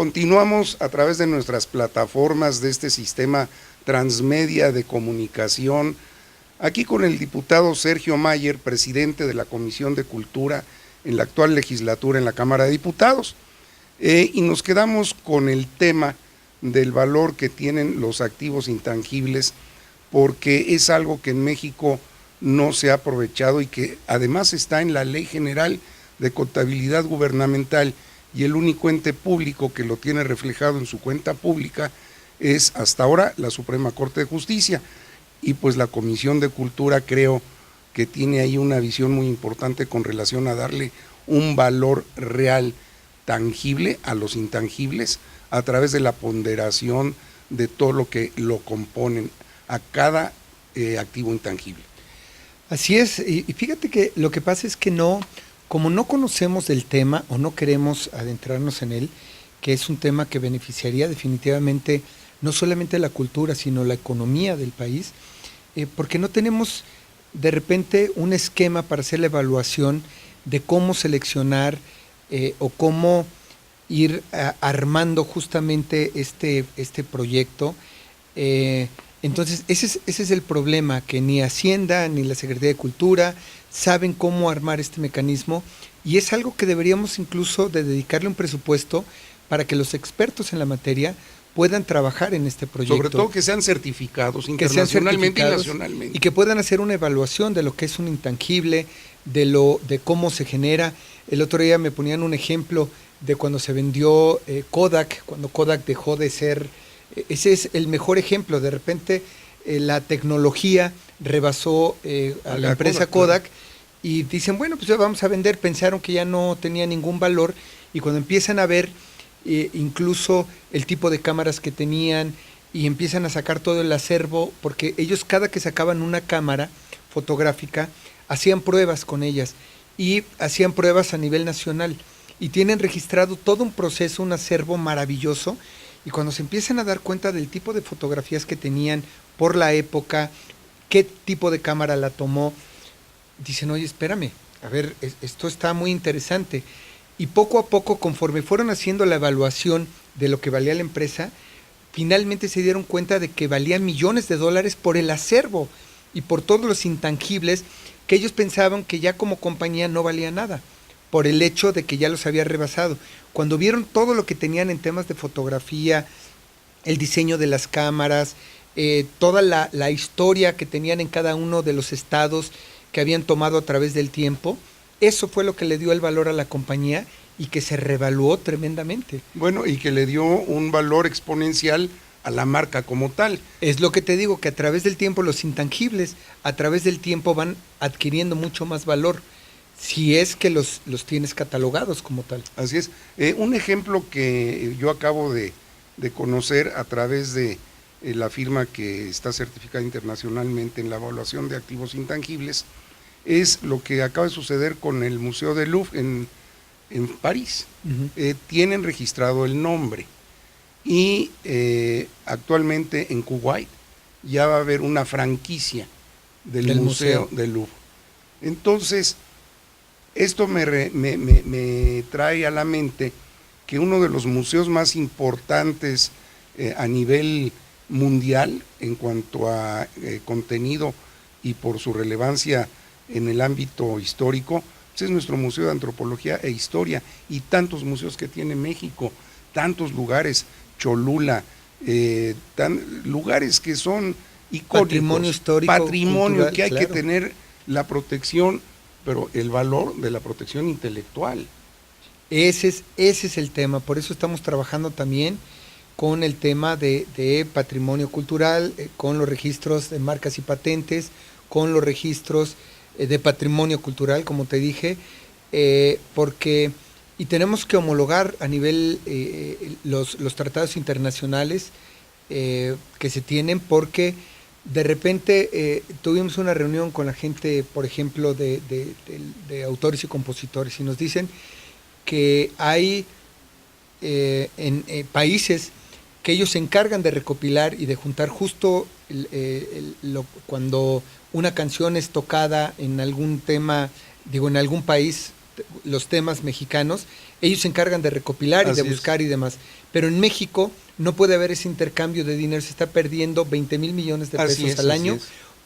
continuamos a través de nuestras plataformas de este sistema transmedia de comunicación, aquí con el diputado Sergio Mayer, presidente de la Comisión de Cultura en la actual legislatura en la Cámara de Diputados, y nos quedamos con el tema del valor que tienen los activos intangibles, porque es algo que en México no se ha aprovechado y que además está en la Ley General de Contabilidad Gubernamental, y el único ente público que lo tiene reflejado en su cuenta pública es hasta ahora la Suprema Corte de Justicia, y pues la Comisión de Cultura creo que tiene ahí una visión muy importante con relación a darle un valor real, tangible a los intangibles a través de la ponderación de todo lo que lo componen a cada activo intangible. Así es, y fíjate que lo que pasa es que como no conocemos del tema o no queremos adentrarnos en él, que es un tema que beneficiaría definitivamente no solamente la cultura, sino la economía del país, porque no tenemos de repente un esquema para hacer la evaluación de cómo seleccionar o cómo ir armando justamente este proyecto. Entonces, ese es el problema, que ni Hacienda ni la Secretaría de Cultura saben cómo armar este mecanismo, y es algo que deberíamos incluso de dedicarle un presupuesto para que los expertos en la materia puedan trabajar en este proyecto. Sobre todo que sean certificados internacionalmente y nacionalmente. Y que puedan hacer una evaluación de lo que es un intangible, de cómo se genera. El otro día me ponían un ejemplo de cuando se vendió Kodak, cuando Kodak dejó de ser... Ese es el mejor ejemplo. De repente la tecnología rebasó a la empresa Kodak, y dicen, bueno, pues ya vamos a vender. Pensaron que ya no tenía ningún valor, y cuando empiezan a ver incluso el tipo de cámaras que tenían, y empiezan a sacar todo el acervo, porque ellos cada que sacaban una cámara fotográfica hacían pruebas con ellas, y hacían pruebas a nivel nacional, y tienen registrado todo un proceso, un acervo maravilloso. Y cuando se empiezan a dar cuenta del tipo de fotografías que tenían por la época, qué tipo de cámara la tomó, dicen, oye, espérame, a ver, esto está muy interesante. Y poco a poco, conforme fueron haciendo la evaluación de lo que valía la empresa, finalmente se dieron cuenta de que valía millones de dólares por el acervo y por todos los intangibles que ellos pensaban que ya como compañía no valía nada, por el hecho de que ya los había rebasado. Cuando vieron todo lo que tenían en temas de fotografía, el diseño de las cámaras, toda la historia que tenían en cada uno de los estados que habían tomado a través del tiempo, eso fue lo que le dio el valor a la compañía y que se revaluó tremendamente. Bueno, y que le dio un valor exponencial a la marca como tal. Es lo que te digo, que a través del tiempo los intangibles, a través del tiempo van adquiriendo mucho más valor, si es que los tienes catalogados como tal. Así es. Un ejemplo que yo acabo de conocer a través de la firma que está certificada internacionalmente en la evaluación de activos intangibles, es lo que acaba de suceder con el Museo del Louvre en París. Uh-huh. Tienen registrado el nombre, y actualmente en Kuwait ya va a haber una franquicia del Museo del Louvre. Entonces, esto me trae a la mente que uno de los museos más importantes a nivel mundial en cuanto a contenido y por su relevancia en el ámbito histórico, pues es nuestro Museo de Antropología e Historia, y tantos museos que tiene México, tantos lugares, Cholula, lugares que son icónicos, patrimonio histórico, patrimonio cultural, que hay claro, que tener la protección, pero el valor de la protección intelectual. Ese es el tema. Por eso estamos trabajando también con el tema de patrimonio cultural, con los registros de marcas y patentes, con los registros de patrimonio cultural, como te dije, y tenemos que homologar a nivel los tratados internacionales que se tienen, porque de repente tuvimos una reunión con la gente, por ejemplo, de autores y compositores, y nos dicen que hay países que ellos se encargan de recopilar y de juntar justo cuando una canción es tocada en algún tema, en algún país, los temas mexicanos, ellos se encargan de recopilar y de buscar y demás. Pero en México no puede haber ese intercambio de dinero, se está perdiendo 20,000 millones de pesos al año,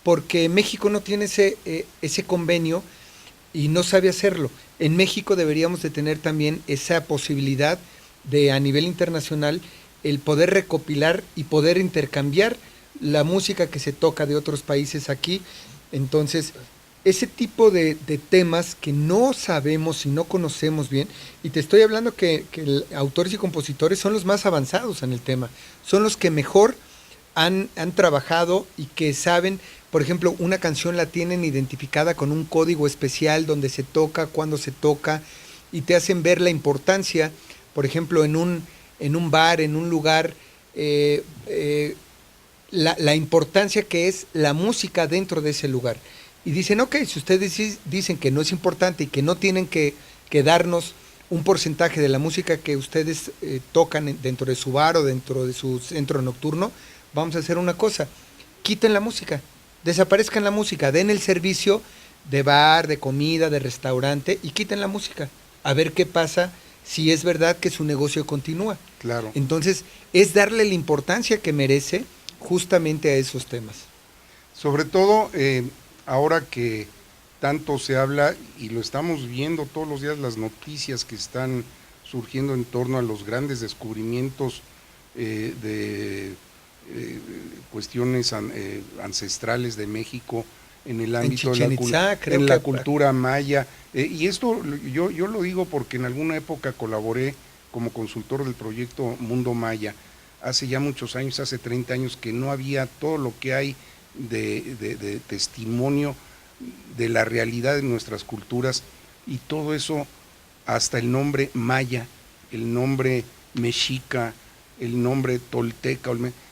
porque México no tiene ese convenio y no sabe hacerlo. En México deberíamos de tener también esa posibilidad de, a nivel internacional, el poder recopilar y poder intercambiar la música que se toca de otros países aquí. Entonces, ese tipo de temas que no sabemos y no conocemos bien, y te estoy hablando que autores y compositores son los más avanzados en el tema, son los que mejor han trabajado y que saben, por ejemplo, una canción la tienen identificada con un código especial donde se toca, cuándo se toca, y te hacen ver la importancia, por ejemplo, en un bar, en un lugar, la importancia que es la música dentro de ese lugar. Y dicen, ok, si ustedes dicen que no es importante y que no tienen que darnos un porcentaje de la música que ustedes tocan dentro de su bar o dentro de su centro nocturno, vamos a hacer una cosa, quiten la música, desaparezcan la música, den el servicio de bar, de comida, de restaurante y quiten la música, a ver qué pasa si es verdad que su negocio continúa. Claro. Entonces, es darle la importancia que merece justamente a esos temas. Sobre todo, ahora que tanto se habla y lo estamos viendo todos los días, las noticias que están surgiendo en torno a los grandes descubrimientos de cuestiones ancestrales de México en el ámbito de la cultura maya. Y esto yo lo digo porque en alguna época colaboré como consultor del proyecto Mundo Maya, hace ya muchos años, hace 30 años, que no había todo lo que hay de testimonio de la realidad de nuestras culturas, y todo eso, hasta el nombre maya, el nombre mexica, el nombre tolteca,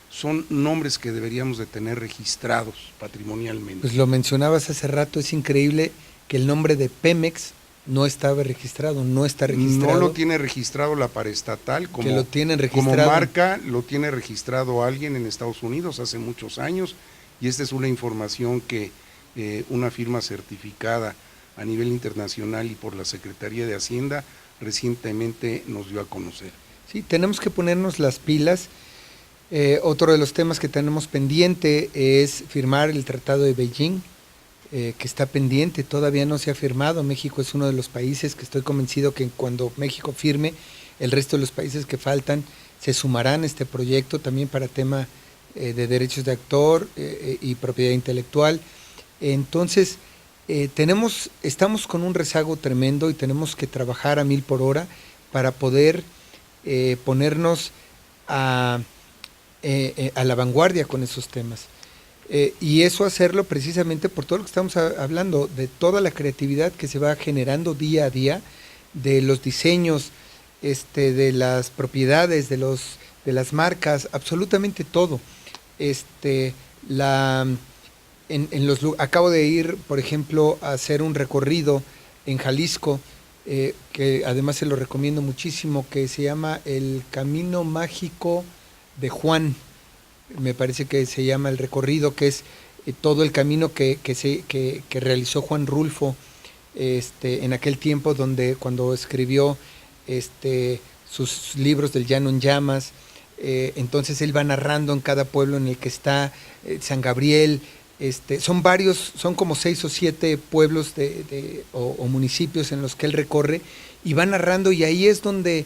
son nombres que deberíamos de tener registrados patrimonialmente. Pues lo mencionabas hace rato, es increíble que el nombre de Pemex no estaba registrado, no está registrado. No lo tiene registrado la paraestatal, como, que lo tienen registrado. Como marca, lo tiene registrado alguien en Estados Unidos hace muchos años, y esta es una información que una firma certificada a nivel internacional y por la Secretaría de Hacienda recientemente nos dio a conocer. Sí, tenemos que ponernos las pilas. Otro de los temas que tenemos pendiente es firmar el Tratado de Beijing, que está pendiente, todavía no se ha firmado. México es uno de los países que estoy convencido que cuando México firme, el resto de los países que faltan se sumarán a este proyecto también para tema de derechos de autor y propiedad intelectual. Entonces, estamos con un rezago tremendo y tenemos que trabajar a 1000 por hora para poder ponernos a la vanguardia con esos temas. Y eso hacerlo precisamente por todo lo que estamos hablando, de toda la creatividad que se va generando día a día, de los diseños, de las propiedades, de las marcas, absolutamente todo. Acabo de ir, por ejemplo, a hacer un recorrido en Jalisco, que además se lo recomiendo muchísimo, que se llama el Camino Mágico de Juan, me parece que se llama el recorrido, que es todo el camino que realizó Juan Rulfo en aquel tiempo, cuando escribió sus libros del Llano en Llamas. Entonces él va narrando en cada pueblo en el que está, San Gabriel, son como 6 o 7 pueblos o municipios en los que él recorre y va narrando, y ahí es donde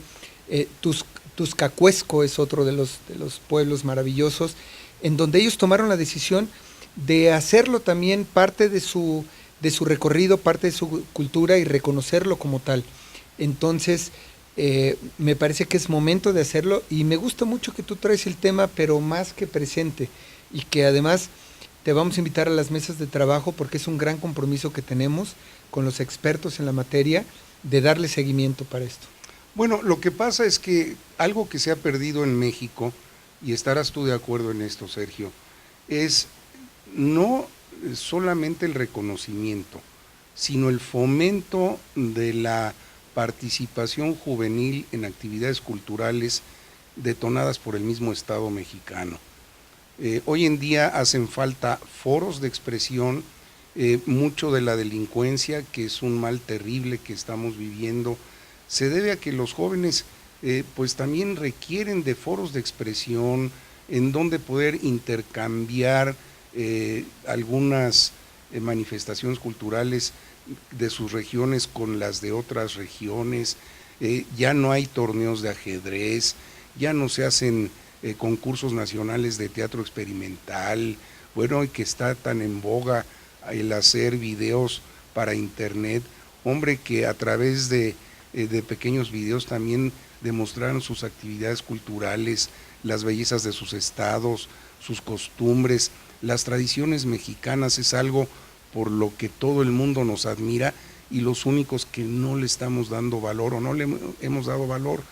Tuscacuesco es otro de los pueblos maravillosos, en donde ellos tomaron la decisión de hacerlo también parte de su recorrido, parte de su cultura, y reconocerlo como tal. Entonces, me parece que es momento de hacerlo, y me gusta mucho que tú traes el tema, pero más que presente, y que además te vamos a invitar a las mesas de trabajo, porque es un gran compromiso que tenemos con los expertos en la materia de darle seguimiento para esto. Bueno, lo que pasa es que algo que se ha perdido en México, y estarás tú de acuerdo en esto, Sergio, es no solamente el reconocimiento, sino el fomento de la participación juvenil en actividades culturales detonadas por el mismo Estado mexicano. Hoy en día hacen falta foros de expresión Mucho de la delincuencia, que es un mal terrible que estamos viviendo, se debe a que los jóvenes pues también requieren de foros de expresión en donde poder intercambiar algunas manifestaciones culturales de sus regiones con las de otras regiones. Ya no hay torneos de ajedrez, ya no se hacen concursos nacionales de teatro experimental, bueno, y que está tan en boga el hacer videos para internet, hombre, que a través de pequeños videos también demostraron sus actividades culturales, las bellezas de sus estados, sus costumbres, las tradiciones mexicanas. Es algo por lo que todo el mundo nos admira, y los únicos que no le estamos dando valor o no le hemos dado valor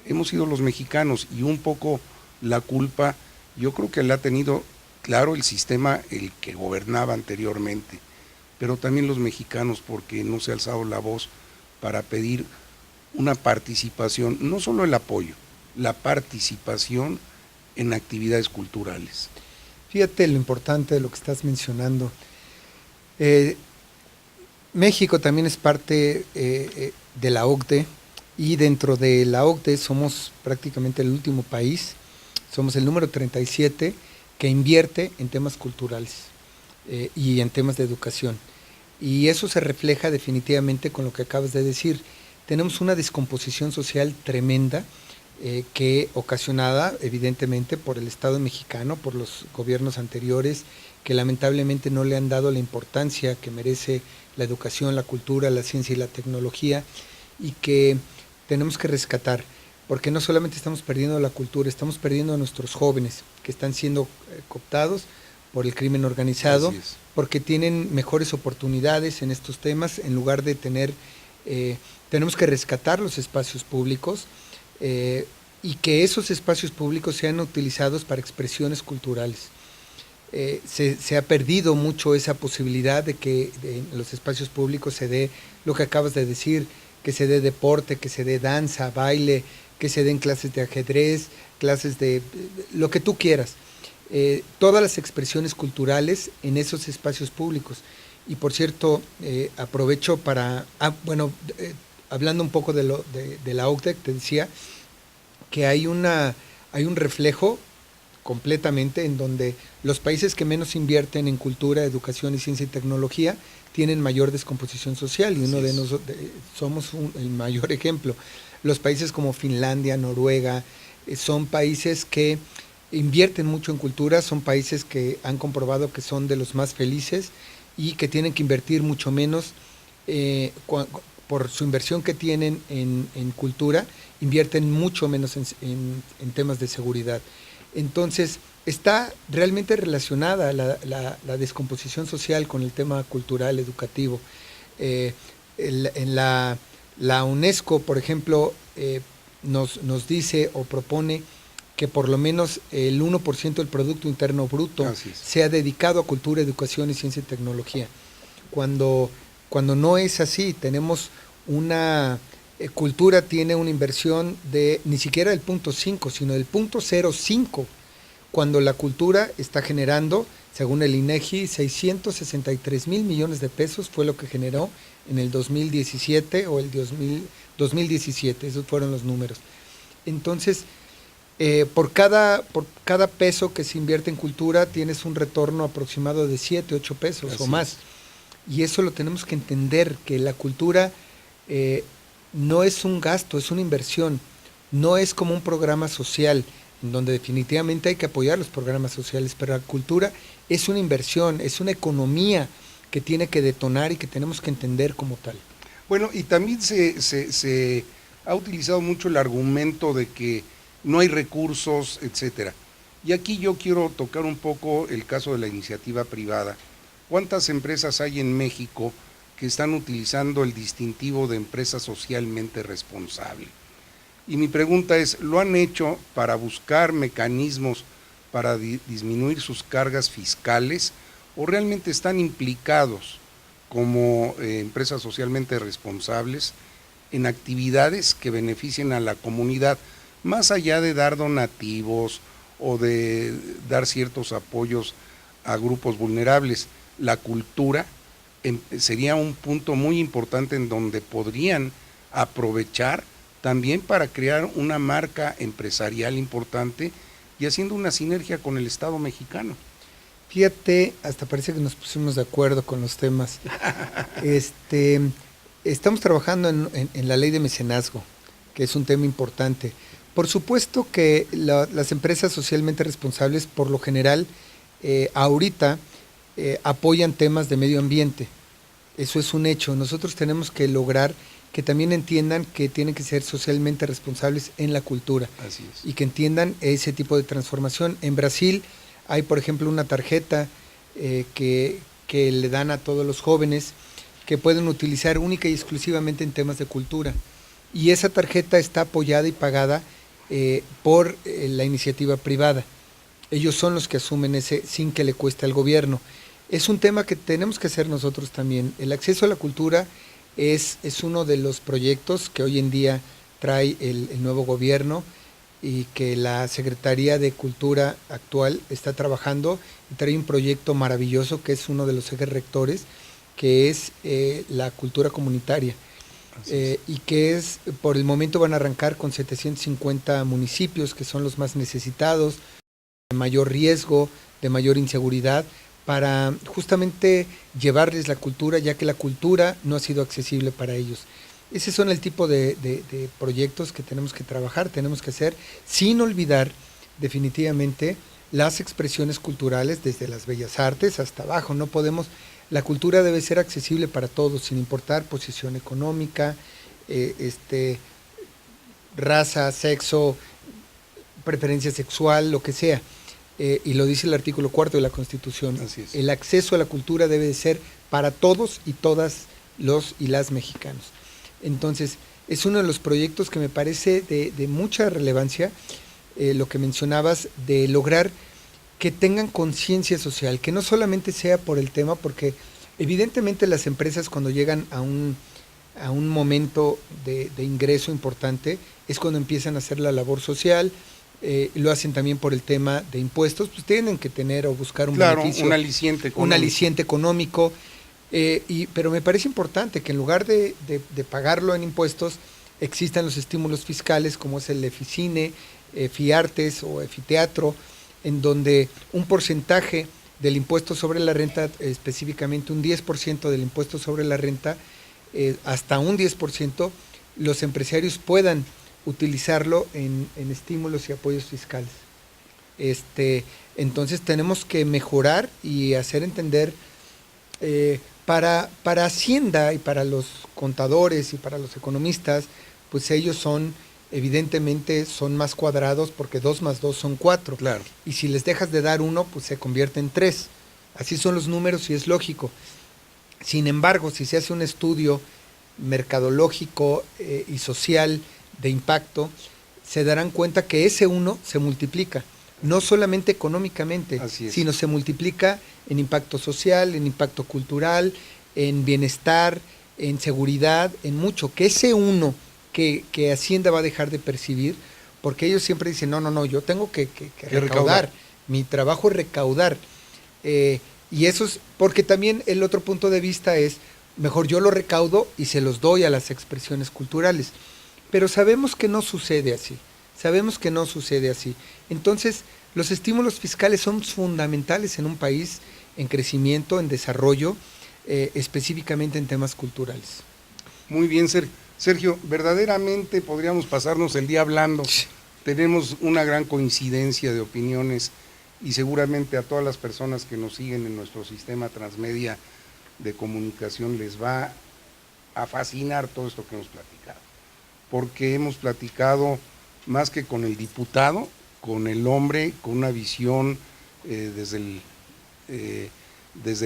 hemos sido los mexicanos, y un poco la culpa yo creo que la ha tenido, claro, el sistema, el que gobernaba anteriormente, pero también los mexicanos, porque no se ha alzado la voz para pedir una participación, no solo el apoyo, la participación en actividades culturales. Fíjate lo importante de lo que estás mencionando. México también es parte de la OCDE, y dentro de la OCDE somos prácticamente el último país, somos el número 37 que invierte en temas culturales y en temas de educación. Y eso se refleja definitivamente con lo que acabas de decir. Tenemos una descomposición social tremenda, que ocasionada evidentemente por el Estado mexicano, por los gobiernos anteriores, que lamentablemente no le han dado la importancia que merece la educación, la cultura, la ciencia y la tecnología, y que tenemos que rescatar, porque no solamente estamos perdiendo la cultura, estamos perdiendo a nuestros jóvenes que están siendo cooptados por el crimen organizado, porque tienen mejores oportunidades en estos temas, en lugar de tener, tenemos que rescatar los espacios públicos, y que esos espacios públicos sean utilizados para expresiones culturales. Se ha perdido mucho esa posibilidad de que en los espacios públicos se dé lo que acabas de decir, que se dé deporte, que se dé danza, baile, que se den clases de ajedrez, clases de lo que tú quieras. Todas las expresiones culturales en esos espacios públicos. Y por cierto, aprovecho para, hablando un poco de la OCDE, te decía que hay un reflejo completamente en donde los países que menos invierten en cultura, educación y ciencia y tecnología tienen mayor descomposición social, y uno de nosotros somos el mayor ejemplo. Los países como Finlandia, Noruega, son países que invierten mucho en cultura, son países que han comprobado que son de los más felices y que tienen que invertir mucho menos por su inversión que tienen en cultura, invierten mucho menos en temas de seguridad. Entonces, está realmente relacionada la descomposición social con el tema cultural, educativo. En la UNESCO, por ejemplo, nos dice o propone que por lo menos el 1% del Producto Interno Bruto sea dedicado a cultura, educación y ciencia y tecnología. Cuando no es así, tenemos una cultura tiene una inversión de ni siquiera del 0.5, sino del 0.05, cuando la cultura está generando, según el INEGI, 663 mil millones de pesos fue lo que generó en el 2017 o el 2017, esos fueron los números. Entonces, por cada peso que se invierte en cultura tienes un retorno aproximado de 7, 8 pesos o más. Y eso lo tenemos que entender, que la cultura no es un gasto, es una inversión. No es como un programa social, en donde definitivamente hay que apoyar los programas sociales, pero la cultura es una inversión, es una economía que tiene que detonar y que tenemos que entender como tal. Bueno, y también se ha utilizado mucho el argumento de que no hay recursos, etcétera. Y aquí yo quiero tocar un poco el caso de la iniciativa privada. ¿Cuántas empresas hay en México que están utilizando el distintivo de empresa socialmente responsable? Y mi pregunta es, ¿lo han hecho para buscar mecanismos para disminuir sus cargas fiscales, o realmente están implicados como empresas socialmente responsables en actividades que beneficien a la comunidad, más allá de dar donativos o de dar ciertos apoyos a grupos vulnerables? la cultura, sería un punto muy importante en donde podrían aprovechar también para crear una marca empresarial importante y haciendo una sinergia con el Estado mexicano. Fíjate, hasta parece que nos pusimos de acuerdo con los temas. Estamos trabajando en la ley de mecenazgo, que es un tema importante. Por supuesto que las empresas socialmente responsables, por lo general, ahorita apoyan temas de medio ambiente. Eso es un hecho. Nosotros tenemos que lograr que también entiendan que tienen que ser socialmente responsables en la cultura. Así es. Y que entiendan ese tipo de transformación. En Brasil hay, por ejemplo, una tarjeta que le dan a todos los jóvenes que pueden utilizar única y exclusivamente en temas de cultura. Y esa tarjeta está apoyada y pagada por la iniciativa privada. Ellos son los que asumen ese sin que le cueste al gobierno. Es un tema que tenemos que hacer nosotros también. El acceso a la cultura es uno de los proyectos que hoy en día trae el nuevo gobierno y que la Secretaría de Cultura actual está trabajando y trae un proyecto maravilloso que es uno de los ejes rectores, que es la cultura comunitaria. Y que por el momento van a arrancar con 750 municipios que son los más necesitados, de mayor riesgo, de mayor inseguridad, para justamente llevarles la cultura, ya que la cultura no ha sido accesible para ellos. Ese son el tipo de proyectos que tenemos que trabajar, tenemos que hacer, sin olvidar definitivamente las expresiones culturales, desde las bellas artes hasta abajo. No podemos, la cultura debe ser accesible para todos, sin importar posición económica, raza, sexo, preferencia sexual, lo que sea. Y lo dice el artículo 4 de la Constitución. Así es. El acceso a la cultura debe de ser para todos y todas los y las mexicanos. Entonces, es uno de los proyectos que me parece de mucha relevancia, lo que mencionabas, de lograr que tengan conciencia social, que no solamente sea por el tema, porque evidentemente las empresas cuando llegan a un momento de ingreso importante, es cuando empiezan a hacer la labor social. Lo hacen también por el tema de impuestos, pues tienen que tener o buscar un beneficio, un aliciente económico. Un aliciente económico, pero me parece importante que en lugar de pagarlo en impuestos, existan los estímulos fiscales como es el Eficine, Fiartes o Efiteatro, en donde un porcentaje del impuesto sobre la renta, específicamente un 10% del impuesto sobre la renta, hasta un 10%, los empresarios puedan utilizarlo en estímulos y apoyos fiscales. Entonces tenemos que mejorar y hacer entender para Hacienda y para los contadores y para los economistas, pues ellos evidentemente son más cuadrados porque 2 más 2 son 4. Claro. Y si les dejas de dar 1, pues se convierte en 3. Así son los números y es lógico. Sin embargo, si se hace un estudio mercadológico y social de impacto, se darán cuenta que ese 1 se multiplica, no solamente económicamente, sino se multiplica en impacto social, en impacto cultural, en bienestar, en seguridad, en mucho, que ese 1 que Hacienda va a dejar de percibir, porque ellos siempre dicen, no, yo tengo que recaudar, mi trabajo es recaudar, y eso es, porque también el otro punto de vista es, mejor yo lo recaudo y se los doy a las expresiones culturales. Pero sabemos que no sucede así, Entonces, los estímulos fiscales son fundamentales en un país en crecimiento, en desarrollo, específicamente en temas culturales. Muy bien, Sergio, verdaderamente podríamos pasarnos el día hablando. Tenemos una gran coincidencia de opiniones y seguramente a todas las personas que nos siguen en nuestro sistema transmedia de comunicación les va a fascinar todo esto que hemos platicado. Porque hemos platicado más que con el diputado, con el hombre, con una visión desde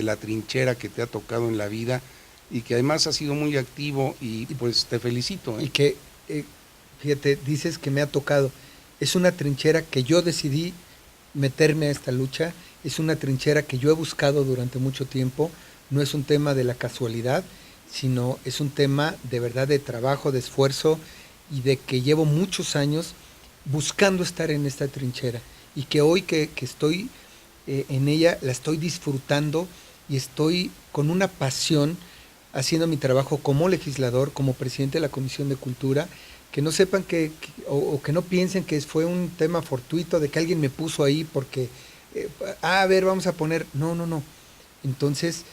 la trinchera que te ha tocado en la vida y que además ha sido muy activo y pues te felicito. Y que, fíjate, dices que me ha tocado, es una trinchera que yo decidí meterme a esta lucha, es una trinchera que yo he buscado durante mucho tiempo, no es un tema de la casualidad, sino es un tema de verdad de trabajo, de esfuerzo y de que llevo muchos años buscando estar en esta trinchera y que hoy que estoy en ella la estoy disfrutando y estoy con una pasión haciendo mi trabajo como legislador, como presidente de la Comisión de Cultura, que no sepan o que no piensen que fue un tema fortuito de que alguien me puso ahí porque, a ver, vamos a poner, no. Entonces,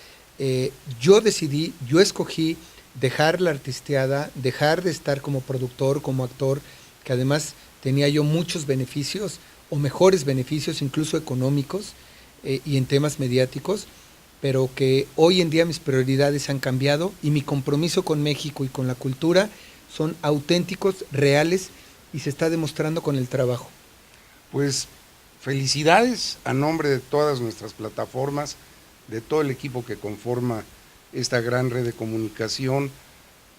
yo decidí, yo escogí dejar la artisteada, dejar de estar como productor, como actor, que además tenía yo muchos beneficios, o mejores beneficios, incluso económicos, y en temas mediáticos, pero que hoy en día mis prioridades han cambiado y mi compromiso con México y con la cultura son auténticos, reales, y se está demostrando con el trabajo. Pues felicidades a nombre de todas nuestras plataformas, de todo el equipo que conforma esta gran red de comunicación,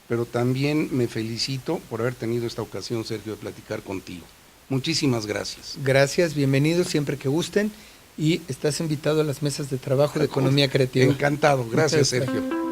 pero también me felicito por haber tenido esta ocasión, Sergio, de platicar contigo. Muchísimas gracias. Gracias, bienvenidos siempre que gusten, y estás invitado a las mesas de trabajo de Economía Creativa. Encantado, gracias, Sergio.